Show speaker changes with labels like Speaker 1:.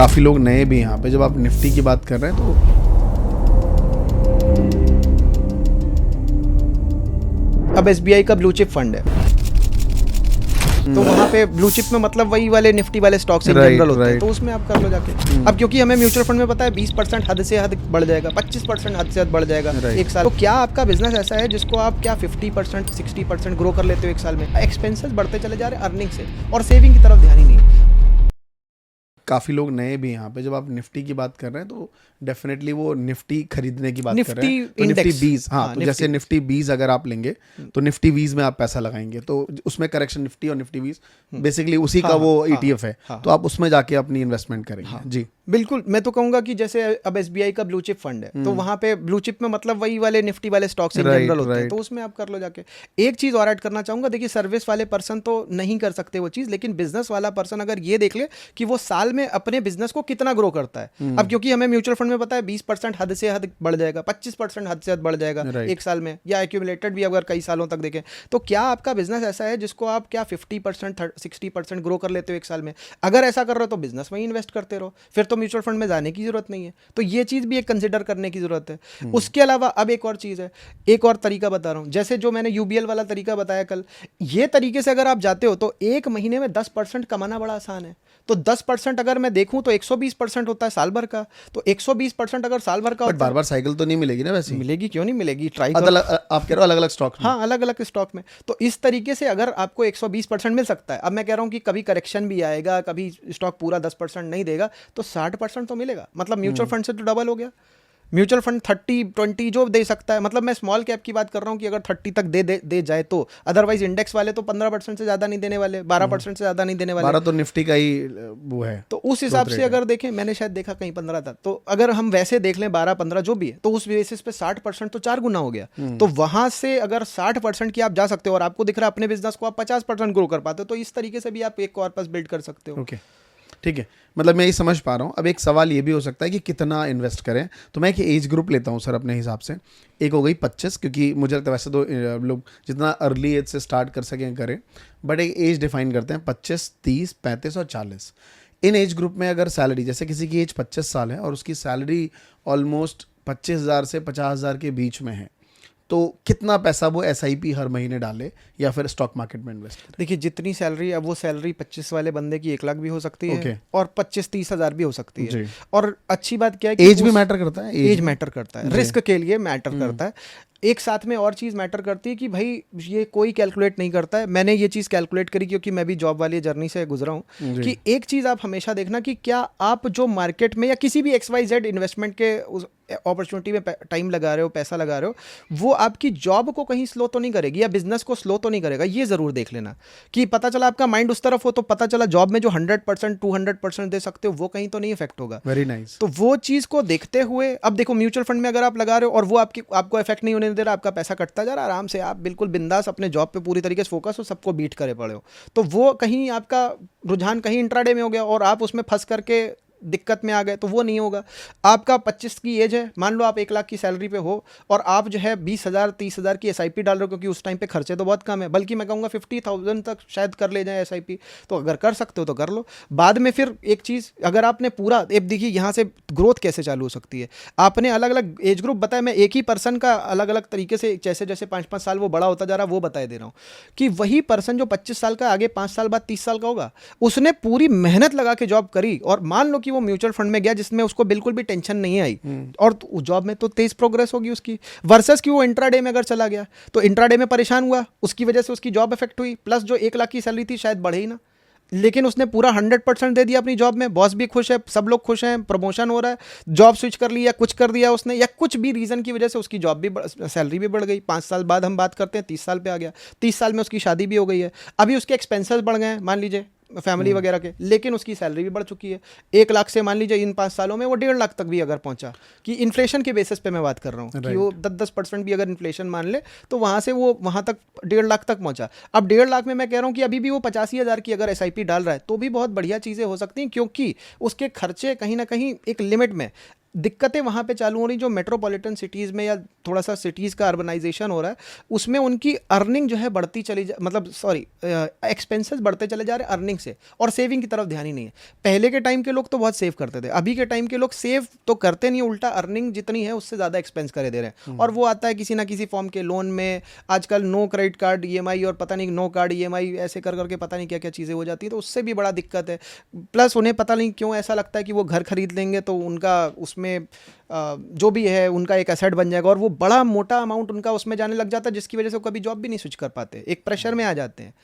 Speaker 1: काफ़ी लोग नए भी हैं यहाँ पे। जब आप निफ्टी की बात कर रहे हैं तो
Speaker 2: अब एसबीआई का ब्लू चिप फंड है, तो वहाँ पे ब्लू चिप में मतलब वही वाले निफ्टी वाले स्टॉक्स इन जनरल होते हैं, तो उसमें आप कर लो जाके। अब क्योंकि हमें म्यूचुअल फंड में पता है 20% हद से हद बढ़ जाएगा, 25% हद से हद बढ़ जाएगा एक साल। तो क्या आपका बिजनेस ऐसा है जिसको आप क्या 50% 60% ग्रो कर लेते हो एक साल में? एक्सपेंसेस बढ़ते चले जा रहे हैं अर्निंग से, और सेविंग की तरफ ध्यान ही नहीं है।
Speaker 1: काफ़ी लोग नए भी हैं यहाँ पे। जब आप निफ्टी की बात कर रहे हैं तो डेफिनेटली वो निफ्टी खरीदने की बात कर रहे हैं। तो निफ्टी 20, हाँ, तो जैसे निफ्टी 20 अगर आप लेंगे तो निफ्टी 20 में आप पैसा लगाएंगे तो उसमें करेक्शन निफ्टी और निफ्टी 20 बेसिकली उसी का वो ETF है, तो आप उसमें जाके अपनी इन्वेस्टमेंट करेंगे। जी
Speaker 2: बिल्कुल, मैं तो कहूंगा कि जैसे अब एसबीआई का ब्लू चिप फंड है, तो वहाँ पे ब्लू चिप में मतलब वही वाले निफ्टी वाले स्टॉक्स इन जनरल होते हैं, तो उसमें आप कर लो जाके। एक चीज और ऐड करना चाहूंगा, देखिए सर्विस वाले पर्सन तो नहीं कर सकते वो चीज, लेकिन बिजनेस वाला पर्सन अगर ये देख ले कि वो साल में अपने बिजनेस को कितना ग्रो करता है। अब क्योंकि हमें म्यूचुअल फंड में पता है 20% हद से हद बढ़ जाएगा, 25% हद से हद बढ़ जाएगा एक साल में, या एक्यूमुलेटेड भी अगर कई सालों तक देखें, तो क्या आपका बिजनेस ऐसा है जिसको आप क्या 50% 60% ग्रो कर लेते हो एक साल में? अगर ऐसा कर रहे हो तो बिजनेस में इन्वेस्ट करते रहो, फिर तो म्यूचुअल फंड में जाने की जरूरत नहीं है। तो ये चीज भी एक कंसिडर करने की जरूरत है। उसके अलावा अब एक और चीज है, एक और तरीका बता रहा हूं, जैसे जो मैंने यूबीएल वाला तरीका बताया कल, ये तरीके से अगर आप जाते हो तो एक महीने में 10% कमाना बड़ा आसान है। तो 10% अगर मैं देखूं तो 120% होता है साल भर का, तो 120% अगर साल भर का होता है,
Speaker 1: बार बार साइकिल तो नहीं मिलेगी ना? वैसे
Speaker 2: मिलेगी, क्यों नहीं मिलेगी, ट्राई
Speaker 1: करो। आप कह रहे हो अलग अलग स्टॉक में?
Speaker 2: हाँ, अलग अलग स्टॉक में। तो इस तरीके से अगर आपको 120% मिल सकता है, अब मैं कह रहा हूँ कि कभी करेक्शन भी आएगा, कभी स्टॉक पूरा 10% नहीं देगा, तो 60% तो मिलेगा। मतलब म्यूचुअल फंड से तो डबल हो गया। म्यूचुअल फंड 30-20 जो दे सकता है, मतलब मैं स्मॉल कैप की बात कर रहा हूँ कि अगर 30 तक दे जाए तो, अदरवाइज इंडेक्स वाले तो 15% से ज़्यादा नहीं देने वाले, 12% से ज़्यादा नहीं देने वाले।
Speaker 1: 12 तो निफ्टी का ही वो है।
Speaker 2: तो उस हिसाब से अगर देखें, मैंने शायद देखा कहीं 15 था, तो अगर हम वैसे देख लें 12-15 जो भी है, तो उस बेसिस पे 60% तो 4 गुना हो गया। तो वहां से अगर 60% की आप जा सकते हो और आपको दिख रहा है अपने बिजनेस को आप 50% ग्रो कर पाते हो, तो इस तरीके से भी आप एक कॉर्पस बिल्ड कर सकते हो।
Speaker 1: ओके, ठीक है, मतलब मैं ये समझ पा रहा हूँ। अब एक सवाल ये भी हो सकता है कि कितना इन्वेस्ट करें, तो मैं एक एज ग्रुप लेता हूँ सर अपने हिसाब से। एक हो गई 25, क्योंकि मुझे लगता है वैसे तो लोग जितना अर्ली एज से स्टार्ट कर सकें करें, बट एक एज डिफाइन करते हैं 25, 30, 35 और 40। इन एज ग्रुप में अगर सैलरी, जैसे किसी की एज 25 साल है और उसकी सैलरी ऑलमोस्ट 25,000 से 50,000 के बीच में है, तो कितना पैसा वो SIP हर महीने डाले या फिर स्टॉक मार्केट में इन्वेस्ट करे?
Speaker 2: देखिए, जितनी सैलरी, अब वो सैलरी 25 वाले बंदे की 1 लाख भी हो सकती है,
Speaker 1: Okay.
Speaker 2: और 25-30 हज़ार भी हो सकती है।
Speaker 1: जी।
Speaker 2: और अच्छी बात क्या है कि
Speaker 1: एज भी मैटर करता है।
Speaker 2: एज मैटर करता है, रिस्क के लिए मैटर करता है। एक साथ में और चीज़ मैटर करती है कि भाई ये कोई कैलकुलेट नहीं करता है। मैंने ये चीज़ कैलकुलेट करी क्योंकि मैं भी जॉब वाली जर्नी से गुजरा हूँ, कि एक चीज़ आप हमेशा देखना कि क्या आप जो मार्केट में या किसी भी XYZ इन्वेस्टमेंट के उस अपॉर्चुनिटी में टाइम लगा रहे हो, पैसा लगा रहे हो, वो आपकी जॉब को कहीं स्लो तो नहीं करेगी या बिजनेस को स्लो तो नहीं करेगा। ये ज़रूर देख लेना कि पता चला आपका माइंड उस तरफ हो, तो पता चला जॉब में जो 100% 200% दे सकते हो वो कहीं तो नहीं इफेक्ट होगा।
Speaker 1: Very nice.
Speaker 2: तो वो चीज़ को देखते हुए, अब देखो म्यूचुअल फंड में अगर आप लगा रहे हो और वो आपको इफेक्ट नहीं होने दे रहा, आपका पैसा कटता जा रहा, आराम से आप बिल्कुल बिंदास अपने जॉब पे पूरी तरीके से फोकस हो, सबको बीट करे पड़े हो, तो वो कहीं आपका रुझान कहीं इंट्राडे में हो गया और आप उसमें फंस करके दिक्कत में आ गए, तो वो नहीं होगा। आपका 25 की एज है, मान लो आप 1 लाख की सैलरी पे हो और आप जो है 20,000 30,000 की SIP डाल रहे हो, क्योंकि उस टाइम पे खर्चे तो बहुत कम है, बल्कि मैं कहूँगा 50,000 तक शायद कर ले जाए SIP। तो अगर कर सकते हो तो कर लो। बाद में फिर एक चीज़, अगर आपने पूरा, अब देखिए यहाँ से ग्रोथ कैसे चालू हो सकती है। आपने अलग अलग एज ग्रुप बताया, मैं एक ही पर्सन का अलग अलग तरीके से, जैसे जैसे 5-5 साल वो बड़ा होता जा रहा है वो बताए दे रहा हूँ, कि वही पर्सन जो 25 साल का आगे 5 साल बाद 30 साल का होगा, उसने पूरी मेहनत लगा के जॉब करी, और मान लो कि वो म्यूचुअल फंड में गया जिसमें उसको बिल्कुल भी टेंशन नहीं आई, और जॉब में तो तेज प्रोग्रेस होगी उसकी, वर्सेस कि वो इंट्राडे में अगर चला गया तो इंट्राडे में परेशान हुआ, उसकी वजह से उसकी जॉब इफेक्ट हुई, प्लस जो 1 लाख की सैलरी थी शायद बढ़े ही ना, लेकिन उसने पूरा 100% दे दिया अपनी जॉब में, बॉस भी खुश है, सब लोग खुश हैं, प्रमोशन हो रहा है, जॉब स्विच कर ली या कुछ कर दिया उसने, या कुछ भी रीज़न की वजह से उसकी जॉब भी, सैलरी भी बढ़ गई। 5 साल बाद हम बात करते हैं 30 साल पे आ गया, 30 साल में उसकी शादी भी हो गई है, अभी उसके एक्सपेंसेस बढ़ गए हैं मान लीजिए फैमिली वगैरह के, लेकिन उसकी सैलरी भी बढ़ चुकी है। 1 लाख से मान लीजिए इन 5 सालों में वो 1.5 लाख तक भी अगर पहुंचा, कि इन्फ्लेशन के बेसिस पे मैं बात कर रहा हूँ, कि वो 10% भी अगर इन्फ्लेशन मान ले तो वहाँ से वो वहाँ तक 1.5 लाख तक पहुंचा। अब 1.5 लाख में मैं कह रहा हूँ कि अभी भी वो 85,000 की अगर SIP डाल रहा है तो भी बहुत बढ़िया चीज़ें हो सकती हैं, क्योंकि उसके खर्चे कहीं ना कहीं एक लिमिट में, दिक्कतें वहाँ पे चालू हो रही जो मेट्रोपॉलिटन सिटीज़ में या थोड़ा सा सिटीज़ का अर्बनाइजेशन हो रहा है, उसमें उनकी अर्निंग जो है बढ़ती चली जा मतलब सॉरी एक्सपेंसेस बढ़ते चले जा रहे हैं अर्निंग से, और सेविंग की तरफ ध्यान ही नहीं है। पहले के टाइम के लोग तो बहुत सेव करते थे, अभी के टाइम के लोग सेव तो करते नहीं, उल्टा अर्निंग जितनी है उससे ज़्यादा एक्सपेंस करे दे रहे हैं, और वो आता है किसी ना किसी फॉर्म के लोन में। आजकल नो क्रेडिट कार्ड ईएमआई और पता नहीं नो कार्ड ईएमआई ऐसे कर करके पता नहीं क्या क्या चीज़ें हो जाती है, तो उससे भी बड़ा दिक्कत है। प्लस उन्हें पता नहीं क्यों ऐसा लगता है कि वो घर खरीद लेंगे तो उनका उसमें जो भी है उनका एक एसेट बन जाएगा, और वो बड़ा मोटा अमाउंट उनका उसमें जाने लग जाता है, जिसकी वजह से वो कभी जॉब भी नहीं स्विच कर पाते, एक प्रेशर में आ जाते हैं।